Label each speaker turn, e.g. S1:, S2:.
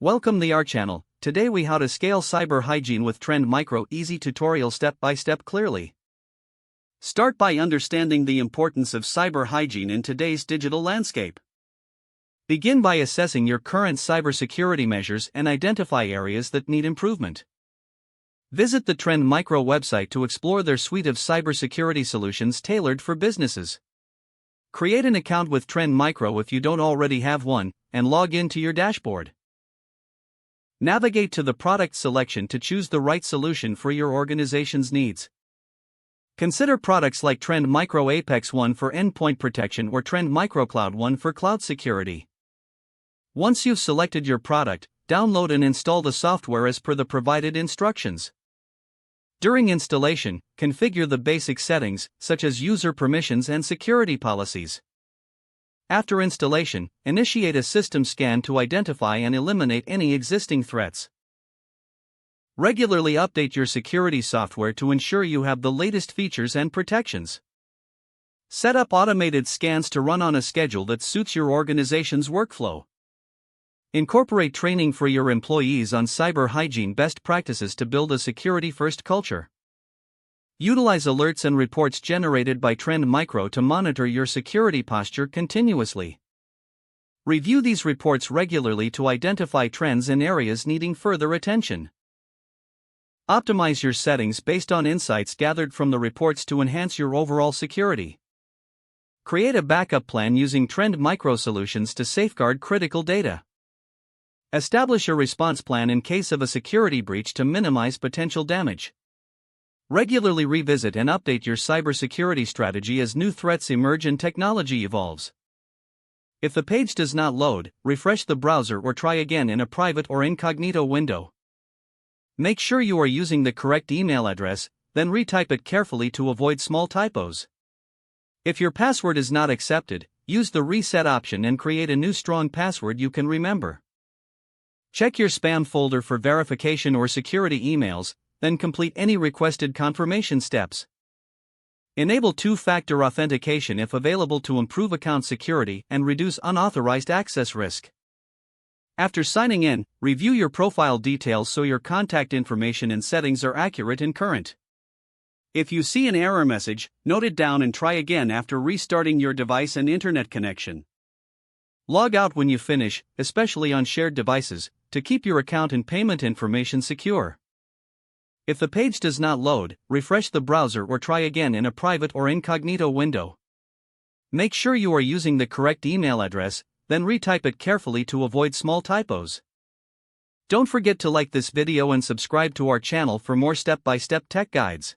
S1: Welcome to our channel. Today we how to scale cyber hygiene with Trend Micro easy tutorial step by step clearly. Start by understanding the importance of cyber hygiene in today's digital landscape. Begin by assessing your current cybersecurity measures and identify areas that need improvement. Visit the Trend Micro website to explore their suite of cybersecurity solutions tailored for businesses. Create an account with Trend Micro if you don't already have one, and log in to your dashboard. Navigate to the product selection to choose the right solution for your organization's needs. Consider products like Trend Micro Apex One for endpoint protection or Trend Micro Cloud One for cloud security. Once you've selected your product, download and install the software as per the provided instructions. During installation, configure the basic settings, such as user permissions and security policies. After installation, initiate a system scan to identify and eliminate any existing threats. Regularly update your security software to ensure you have the latest features and protections. Set up automated scans to run on a schedule that suits your organization's workflow. Incorporate training for your employees on cyber hygiene best practices to build a security-first culture. Utilize alerts and reports generated by Trend Micro to monitor your security posture continuously. Review these reports regularly to identify trends and areas needing further attention. Optimize your settings based on insights gathered from the reports to enhance your overall security. Create a backup plan using Trend Micro solutions to safeguard critical data. Establish a response plan in case of a security breach to minimize potential damage. Regularly revisit and update your cybersecurity strategy as new threats emerge and technology evolves. If the page does not load, refresh the browser or try again in a private or incognito window. Make sure you are using the correct email address, then retype it carefully to avoid small typos. If your password is not accepted, use the reset option and create a new strong password you can remember. Check your spam folder for verification or security emails, then complete any requested confirmation steps. Enable two-factor authentication if available to improve account security and reduce unauthorized access risk. After signing in, review your profile details so your contact information and settings are accurate and current. If you see an error message, note it down and try again after restarting your device and internet connection. Log out when you finish, especially on shared devices, to keep your account and payment information secure. If the page does not load, refresh the browser or try again in a private or incognito window. Make sure you are using the correct email address, then retype it carefully to avoid small typos. Don't forget to like this video and subscribe to our channel for more step-by-step tech guides.